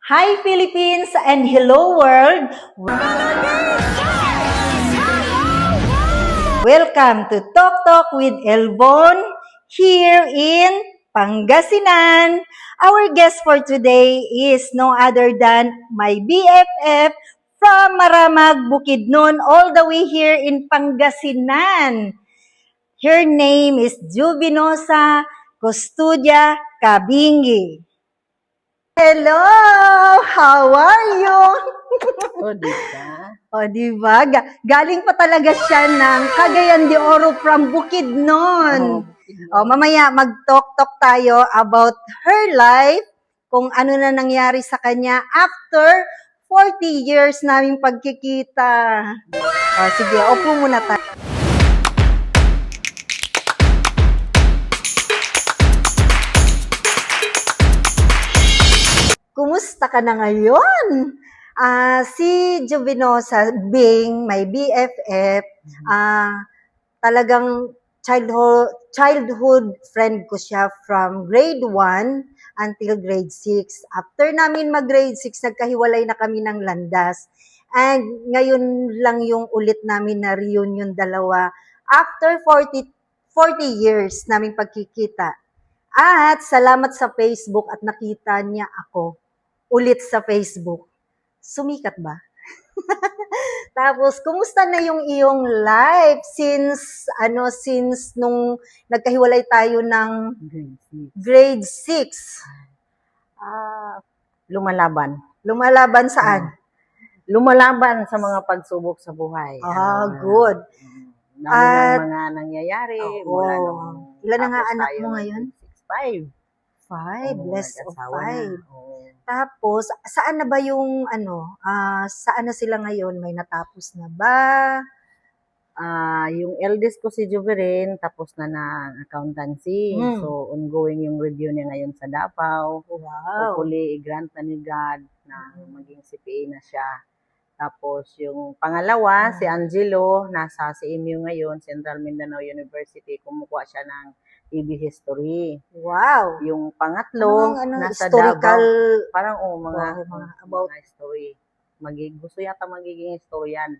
Hi Philippines and hello world! Welcome to Talk with Elbon here in Pangasinan. Our guest for today is no other than my BFF from Maramag, Bukidnon, all the way here in Pangasinan. Her name is Juvinosa Custodia Cabingi. Hello! How are you? O, di ba? O, diba? Galing pa talaga siya ng Cagayan de Oro from Bukidnon. O, mamaya mag-talk tayo about her life, kung ano na nangyari sa kanya after 40 years naming pagkikita. O, sige, upo muna tayo. Kumusta ka na ngayon? Si Juvinosa being my BFF, talagang childhood friend ko siya from grade 1 until grade 6. After namin mag-grade 6, nagkahiwalay na kami ng landas. And ngayon lang yung ulit namin na reunion dalawa after 40 years naming pagkikita. At salamat sa Facebook at nakita niya ako ulit sa Facebook. Sumikat ba? Tapos, kumusta na yung iyong life since nung nagkahiwalay tayo ng grade 6? Lumalaban. Lumalaban saan? Lumalaban sa mga pagsubok sa buhay. Good. Dami ng mga nangyayari. Mula ilan na nga tapos anak tayo mo ngayon? 5. 5, less of 5. Oo. Tapos, saan na ba yung saan na sila ngayon? May natapos na ba? Yung eldest ko si Juverin, tapos na ng accountancy. So, ongoing yung review niya ngayon sa Davao. Wow. Hopefully, i-grant na ni God na maging CPA na siya. Tapos, yung pangalawa, si Angelo, nasa CMU ngayon, Central Mindanao University. Kumukuha siya ng EB History. Wow. Yung pangatlo, nasa historical, Davao. Parang mga about history. Gusto yata magiging historian.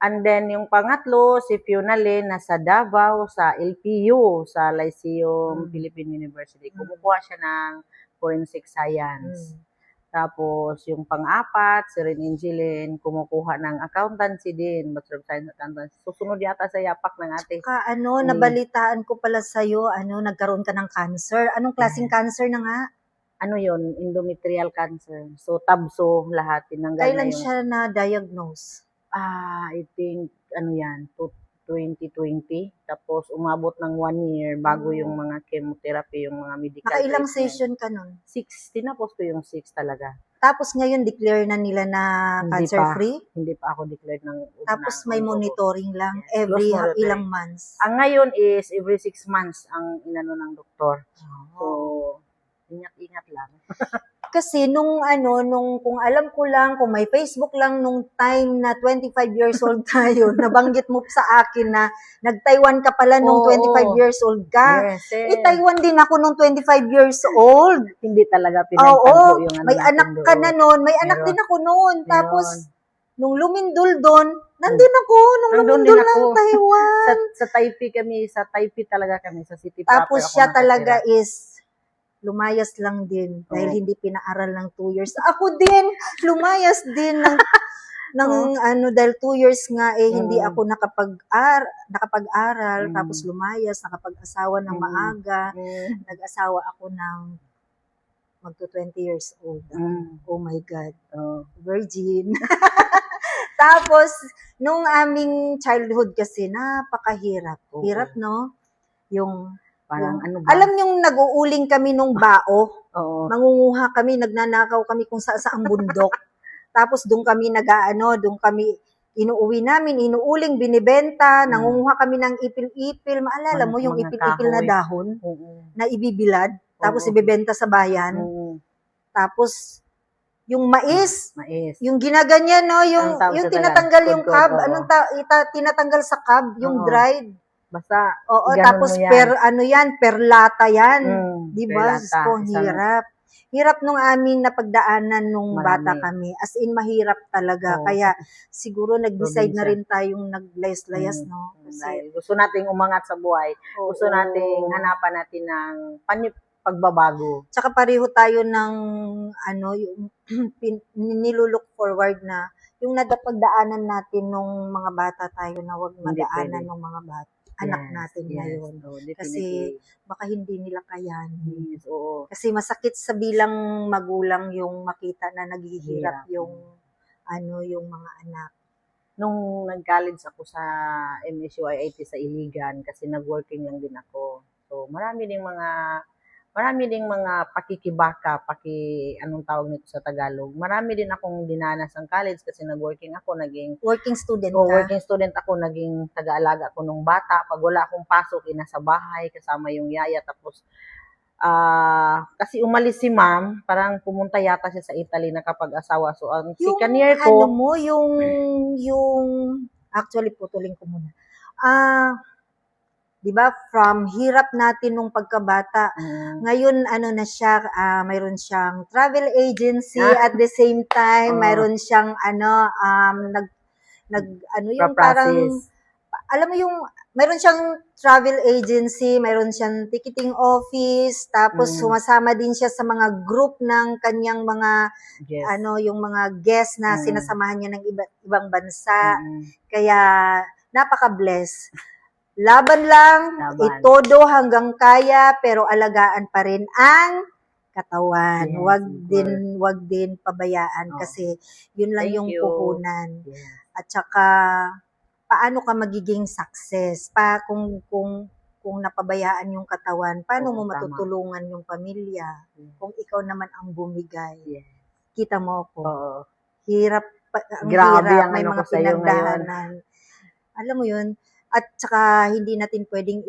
And then, yung pangatlo, si Fionalyn, nasa Davao, sa LPU, sa Lyceum Philippine University. Kumukuha siya ng forensic science. Tapos, yung pang-apat, si Ren Angeline, kumukuha ng accountancy din, Bachelor of Science Accountancy. Susunod yata sa yapak ng ate. Nabalitaan ko pala sa'yo, nagkaroon ka ng cancer. Anong klaseng cancer na nga? Ano yun? Endometrial cancer. So, tabso, lahat. Tinanggal Kailan na yun. siya na-diagnose? I think, 2020. Tapos, umabot ng 1 year bago yung mga chemotherapy, yung mga medical Nakailang treatment. session ka nun? 6. Tinapos ko yung 6 talaga. Tapos ngayon, declare na nila na cancer-free? Hindi pa ako declared ng Tapos may monitoring lang Yes, every monitoring. ilang months? Ang ngayon is every 6 months ang inano ng doktor. So, ingat-ingat lang. Kasi kung alam ko lang, kung may Facebook lang nung time na 25 years old tayo, nabanggit mo sa akin na nag-Taiwan ka pala nung 25 years old ka. Yes, Taiwan din ako nung 25 years old. Hindi talaga pinagtanggol yung may anak ka na noon, may anak din ako noon. Tapos, nung lumindol doon, nandun ako, nung lumindol ng Taiwan. Sa Taipei talaga kami, sa city proper. Tapos siya talaga is lumayas lang din dahil hindi pinaaral ng 2 years. Ako din, lumayas din dahil 2 years nga hindi ako nakapag-aral, tapos lumayas, nakapag-asawa ng maaga. Nag-asawa ako ng magto 20 years old. Oh my God. Virgin. Tapos, nung aming childhood kasi, napakahirap. Hirap, no? Alam yung nag-uuling kami nung bao. Mangunguha kami, nagnanakaw kami kung saan bundok. Tapos doon kami doon kami inuuwi namin, inuuling, binibenta, nangunguha kami ng ipil-ipil. Maalala mo yung ipil-ipil na dahon na ibibilad, tapos ibebenta sa bayan. Tapos yung mais, yung ginaganyan, no, yung tinatanggal yung cab, tinatanggal sa cab, yung dried. Basta, tapos per lata yan. Di ba? Hirap. Hirap nung aming napagdaanan nung bata Marami. kami. As in, mahirap talaga. Oo. Kaya siguro nag-decide na Probinsya. rin tayong naglayas-layas, no? Kasi, Dahil gusto nating umangat sa buhay. Gusto oo. nating hanapan natin ng pagbabago. Tsaka pareho tayo ng, ano, yung nilulook forward na yung nadapagdaanan natin nung mga bata tayo na wag Hindi madaanan pwede. ng mga anak natin ngayon. Oh, Kasi definitely. baka hindi nila kayanin. Yes, oo. Kasi masakit sa bilang magulang yung makita na naghihirap Hirap. yung yung mga anak. Nung nag-college ako sa MSU-IIT sa Iligan, kasi nag-working lang din ako. So, marami ding mga pakikibaka, anong tawag nito sa Tagalog. Marami din akong dinanas ng college kasi nag-working ako, Working student ka? working student ako, naging taga-alaga ko nung bata. Pag wala akong pasok, nasa bahay, kasama yung yaya. Tapos, kasi umalis si ma'am, parang pumunta yata siya sa Italy na kapag-asawa. So, ang Yung second year ano ko, mo, yung, actually, putulin ko muna. 'Di ba, from hirap natin nung pagkabata, ngayon ano na siya, mayroon siyang travel agency at the same time, mayroon siyang yung parang, process. alam mo yung, mayroon siyang travel agency, mayroon siyang ticketing office, tapos sumasama din siya sa mga group ng kanyang mga, Yes. yung mga guests na sinasamahan niya ng ibang bansa. Mm. Kaya, napaka-bless. Laban lang, itodo hanggang kaya, pero alagaan pa rin ang katawan. Yes, Wag din pabayaan kasi yun lang Thank yung you. puhunan. Yes. At saka paano ka magiging success? Kung napabayaan yung katawan, paano mo Oo, tama. matutulungan yung pamilya? Kung ikaw naman ang bumigay. Yes. Kita mo ako. Oo. Ang Grabe hirap, ang may ano mga ko sa'yo ngayon. pinagdaanan. Alam mo yun? At saka hindi natin pwedeng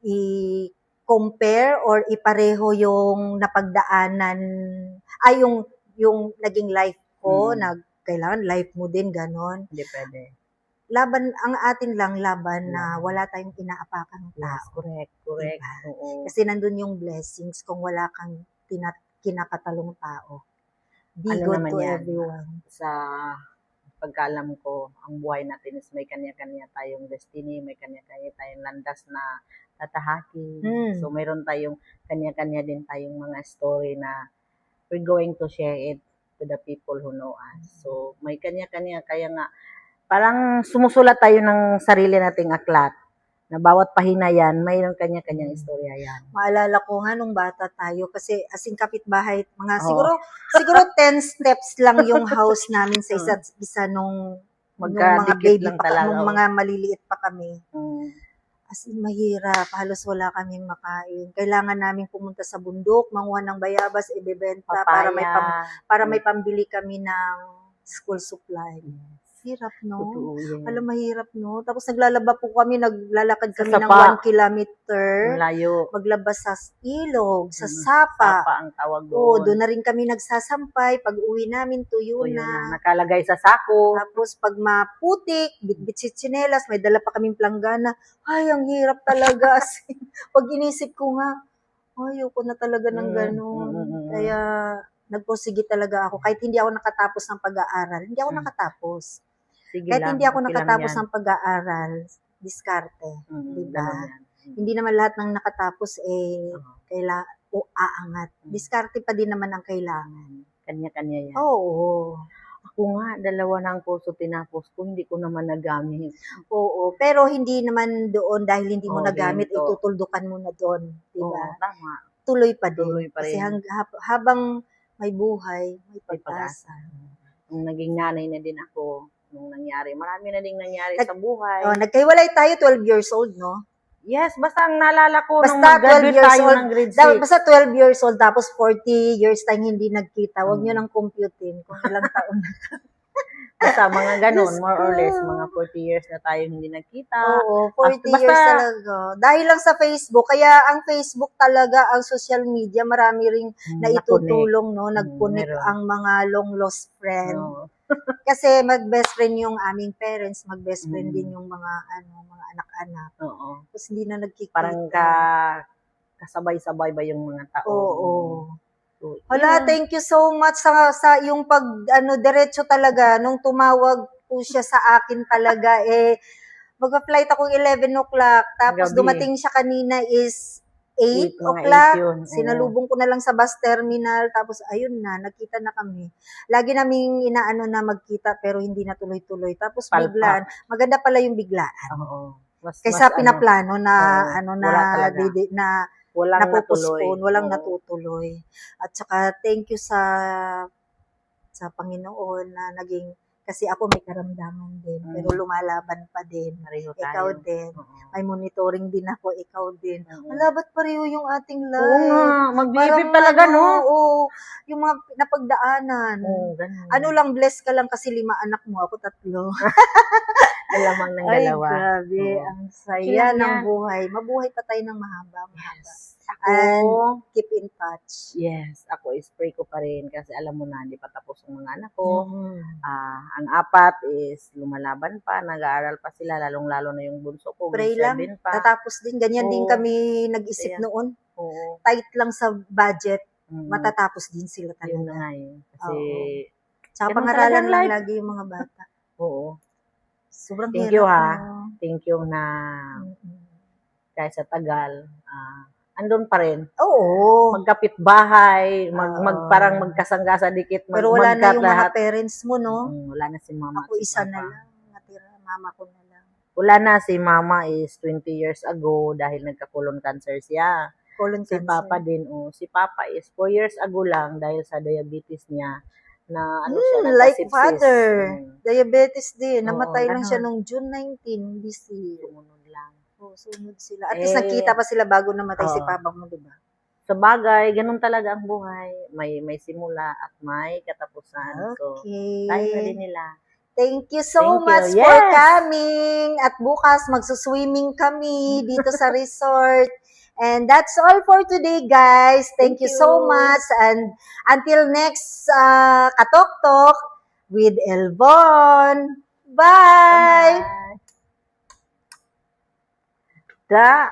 i-compare or ipareho yung napagdaanan, yung naging life ko, na kailangan life mo din, ganon. Hindi pwede. Ang atin lang laban na wala tayong inaapakang tao. Yes, correct. Diba? Oo. Kasi nandun yung blessings kung wala kang kinakatalong tao. Be good naman to yan? everyone. Sa pagkaalam ko, ang buhay natin is may kanya-kanya tayong destiny, may kanya-kanya tayong landas na tatahaki. So, mayroon tayong kanya-kanya din tayong mga story na we're going to share it to the people who know us. So, may kanya-kanya. Kaya nga, parang sumusulat tayo ng sarili nating aklat na bawat pahina yan, mayroon kanya-kanyang istorya yan. Maalala ko nga nung bata tayo, kasi asing kapitbahay, siguro 10 steps lang yung house namin sa isa't isa nung mga baby lang pa, talaga. nung mga maliliit pa kami. Mm. As in, mahirap. Halos wala kaming makain. Kailangan namin pumunta sa bundok, manguha ng bayabas, ibebenta para may pambili kami ng school supply. Hirap, no? Totoo, yes. Alam, mahirap, no? Tapos naglalakad kami ng Sapa. 1 kilometer. Malayo. Maglabas sa ilog, sa sapa. Sapa ang tawag doon. Oo, doon na rin kami nagsasampay. Pag uwi namin, tuyo na. Nakalagay sa sako. Tapos pag maputik, bitbit si tsinelas, may dala pa kaming planggana. Ay, ang hirap talaga. Pag inisip ko nga, ayoko na talaga ng ganun. Kaya nagpursige talaga ako. Kahit hindi ako nakatapos ng pag-aaral, hindi ako nakatapos. Sige Kahit lang, hindi ako okay lang nakatapos yan. ng pag-aaral, diskarte. Diba? Ganun yan. Hindi naman lahat ng nakatapos aangat. Diskarte pa din naman ang kailangan. Kanya-kanya yan. Oo. Ako nga, 2 na ang kurso tinapos ko, hindi ko naman nagamit. Oo, pero hindi naman doon dahil hindi mo nagamit, ginto. itutuldukan mo na doon. Diba? Oo, tama. Tuloy pa din. Tuloy pa Kasi rin. habang may buhay, may pag-asa. Nung naging nanay na din ako, nung nangyari, marami na din nangyari sa buhay. Nagkahiwalay tayo, 12 years old, no? Yes, basta ang naalala ko nung Basta 12 mag-graduate years tayo old, ng grade 6. basta 12 years old, tapos 40 years tayong hindi nagkita. Huwag nyo nang computein kung ilang taon na. Basta mga ganun, Diyos more or ko. less, mga 40 years na tayo hindi nagkita. Oo, 40 Basta- years talaga. Dahil lang sa Facebook, kaya ang Facebook talaga, ang social media, marami ring naitutulong, no? Nag-connect meron. ang mga long lost friend. No. Kasi mag-best friend yung aming parents, mag-best friend din yung mga anak-anak. Oo. Tapos hindi na nagkikita. Parang kasabay-sabay ba yung mga tao? Oo. So, Hala, yun. thank you so much sa yung pag diretso talaga nung tumawag po siya sa akin talaga magpa-flight akong 11 o'clock tapos Gabi. dumating siya kanina is 8 Mga o'clock. 8 yun. Oo. Sinalubong ko na lang sa bus terminal tapos ayun na, nagkita na kami. Lagi naming inaano na magkita pero hindi na tuloy-tuloy. Tapos Palpak. biglaan, maganda pala yung biglaan. Oo. Mas Kaysa ano, pinaplano na oo, wala talaga. Walang natuloy. napupuspon, walang Oo. natutuloy. At saka thank you sa Panginoon na naging kasi ako may karamdaman din, pero lumalaban pa din. Pareho Ikaw tayo. din. Oo. May monitoring din ako, ikaw din. Oo. Wala, ba't pareho yung ating Oo life? nga, mag-BFF Parang talaga, no? Oo, yung mga napagdaanan. Oo, ganun. Ano lang, blessed ka lang kasi 5 anak mo, ako 3. Alamang ng Ay, dalawa. grabe. Oo. Ang Okay saya lang ng yan. buhay. Mabuhay pa tayo ng mahaba. Ako, And keep in touch. yes, ako spray ko pa rin kasi alam mo na, hindi pa tapos ang mga anak ko. Mhm. Ang 4 is lumalaban pa, nag-aaral pa sila, lalong-lalo na yung bunso ko, Pray grade lang. 7 pa. Tatapos din. Ganyan din Oo. kami nag-isip Kaya, noon. Oo. Tight lang sa budget. Mm, Matatapos din sila yun na talaga. nga eh. Kasi, Tsaka ganun pangaralan talagang lang life. lagi yung mga bata. Oo. Sobrang Thank hirap. you ha. no? Thank you na kahit sa tagal, andun pa rin. Oo. Magkapit bahay, Oo. parang magkasangga dikit, Pero wala na yung lahat. mga parents mo, no? Wala na si mama Ako at si isa papa. na lang. Natira. Mama ko na lang. Wala na, si mama is 20 years ago dahil nagka-colon cancer siya. Colon Si cancer. papa din, si papa is 4 years ago lang dahil sa diabetes niya na siya, Like nagka-sepsis. father. Diabetes din. Oo, Namatay lang siya ganon. nung June 19 this year. Sumunod lang. Sunod sila. At least Eh, nakita pa sila bago namatay si oo. papa mo, di ba? Sa bagay, ganun talaga ang buhay. May simula at may katapusan. So, tayo na din Okay. nila. Thank you so Thank you. much for Yes. coming. At bukas, magsuswimming kami dito sa resort. And that's all for today, guys. Thank you so much. And until next Katok Talk with Elvon. Bye! Bye-bye. Da.